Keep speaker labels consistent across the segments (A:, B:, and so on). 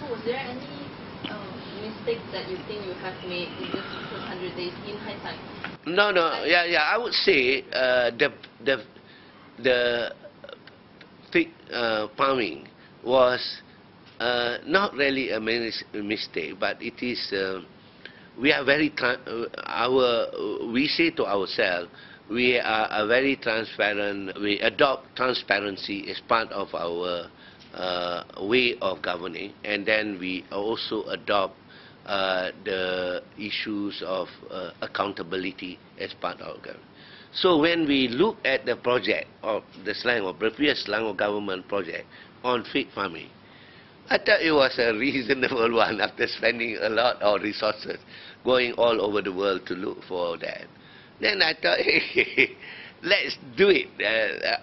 A: was there any mistakes that you think you have made in this first 100 days in hindsight?
B: No. Yeah. I would say the pig farming was not really a mistake, but it is. We are very we say to ourselves, we are a very transparent. We adopt transparency as part of our way of governing, and then we also adopt the issues of accountability as part of our government. So when we look at the project of the Selangor, previous Selangor government project on fig farming, I thought it was a reasonable one after spending a lot of resources going all over the world to look for that. Then I thought, hey, let's do it.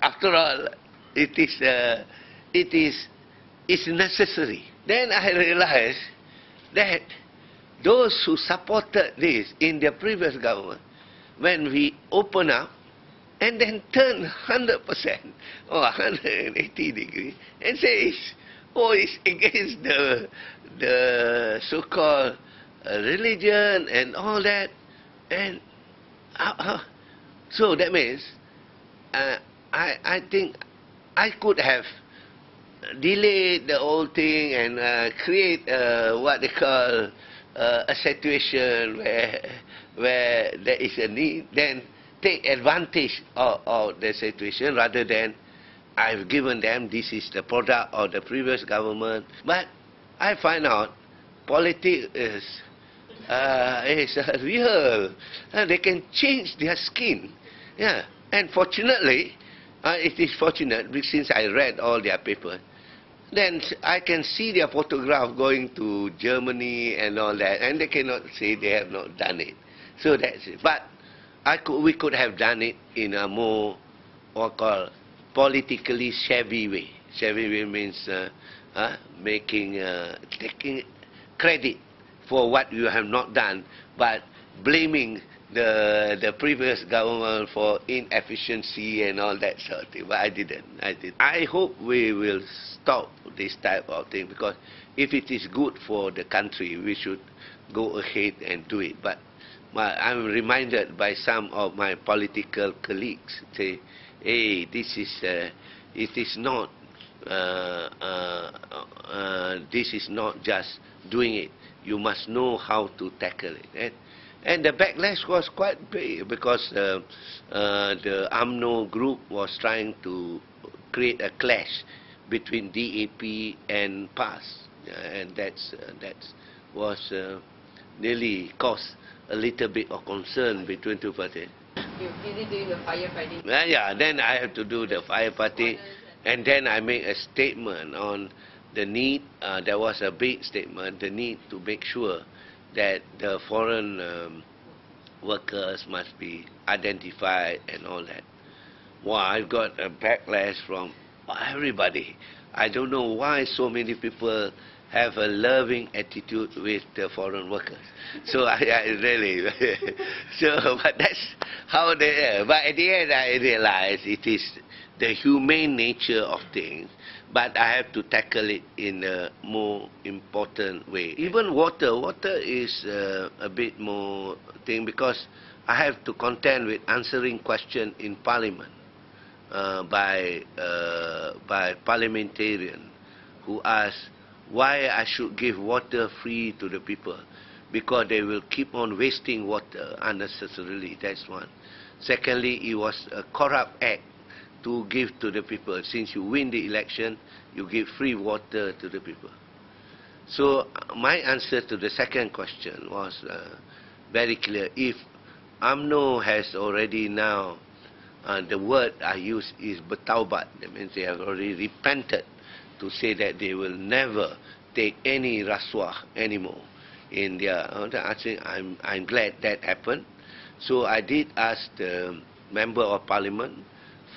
B: After all, it's necessary. Then I realized that those who supported this in the previous government, when we open up and then turn 100% or 180 degrees and say, it's against the so-called religion and all that, and so that means I think I could have delayed the whole thing and create what they call a situation where there is a need, then take advantage of the situation rather than I've given them this is the product of the previous government. But I find out politics is real. They can change their skin. Yeah. And fortunately, it is fortunate since I read all their papers. Then I can see their photograph going to Germany and all that, and they cannot say they have not done it. So that's it. But we could have done it in a more, what called, politically savvy way. Savvy way means taking credit for what you have not done, but blaming the previous government for inefficiency and all that sort of thing. But I didn't. I hope we will stop this type of thing, because if it is good for the country, we should go ahead and do it. But I'm reminded by some of my political colleagues, say, hey, this is not just doing it. You must know how to tackle it. And the backlash was quite big, because the UMNO group was trying to create a clash between DAP and PAS, and that was nearly caused a little bit of concern between two parties.
A: You're busy doing the firefighting.
B: Yeah, then I have to do the firefighting, and then I make a statement on the need. There was a big statement, the need to make sure that the foreign workers must be identified and all that. Wow, I've got a backlash from everybody. I don't know why so many people have a loving attitude with the foreign workers. So I really, but that's how they are. But at the end I realized it is the humane nature of things, but I have to tackle it in a more important way. Even water is a bit more thing, because I have to contend with answering questions in Parliament by parliamentarians who ask why I should give water free to the people, because they will keep on wasting water unnecessarily. That's one. Secondly, it was a corrupt act to give to the people. Since you win the election, you give free water to the people. So my answer to the second question was very clear. If UMNO has already now, the word I use is bertaubat, that means they have already repented, to say that they will never take any rasuah anymore in their. I think I'm glad that happened. So I did ask the member of parliament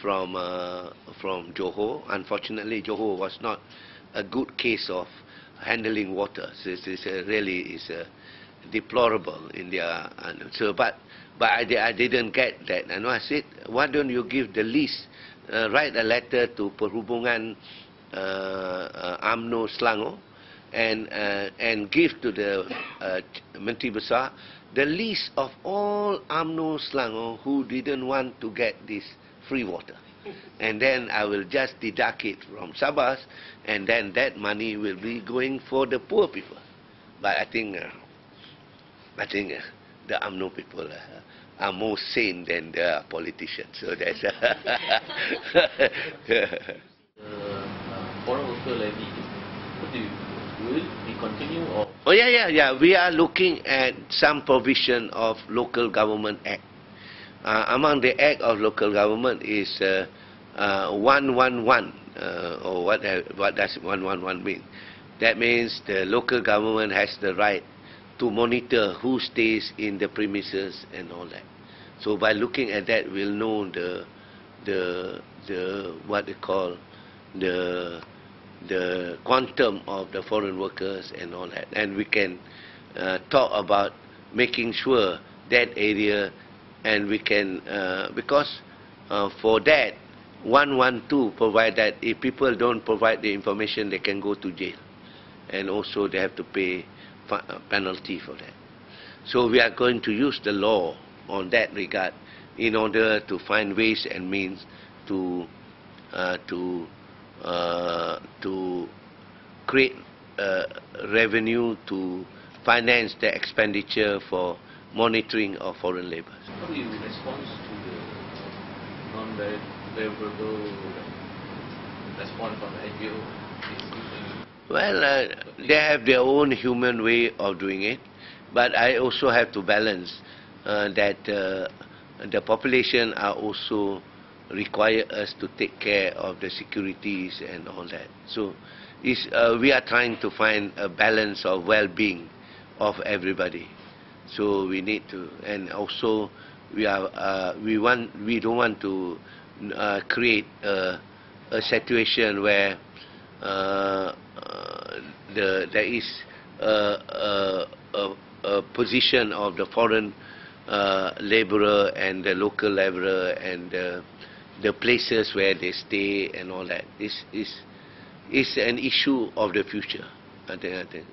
B: from Johor. Unfortunately, Johor was not a good case of handling water. So it's really deplorable in their. So, but I didn't get that. And I said, why don't you give the list? Write a letter to Perhubungan UMNO Selangor, and give to the Menteri Besar the list of all UMNO Selangor who didn't want to get this free water. And then I will just deduct it from Sabas, and then that money will be going for the poor people. But I think the UMNO people are more sane than the politicians. So that's
C: foreign worker levy. What do you, will it be continue or?
B: Oh yeah. We are looking at some provision of local government act. Among the act of local government is 111. Or what does 111 mean? That means the local government has the right to monitor who stays in the premises and all that. So by looking at that, we'll know the what they call the quantum of the foreign workers and all that, and we can talk about making sure that area, and we can because for that 112 provide that if people don't provide the information, they can go to jail, and also they have to pay penalty for that. So we are going to use the law on that regard in order to find ways and means to create revenue to finance the expenditure for monitoring of foreign labour.
C: How do you respond to the non-favorable response from the NGO?
B: Well, they have their own human way of doing it, but I also have to balance that the population are also require us to take care of the securities and all that. So we are trying to find a balance of well-being of everybody. So we need to, and also we don't want to create a situation where there is a position of the foreign labourer and the local labourer and the places where they stay and all that. Is an issue of the future, I think.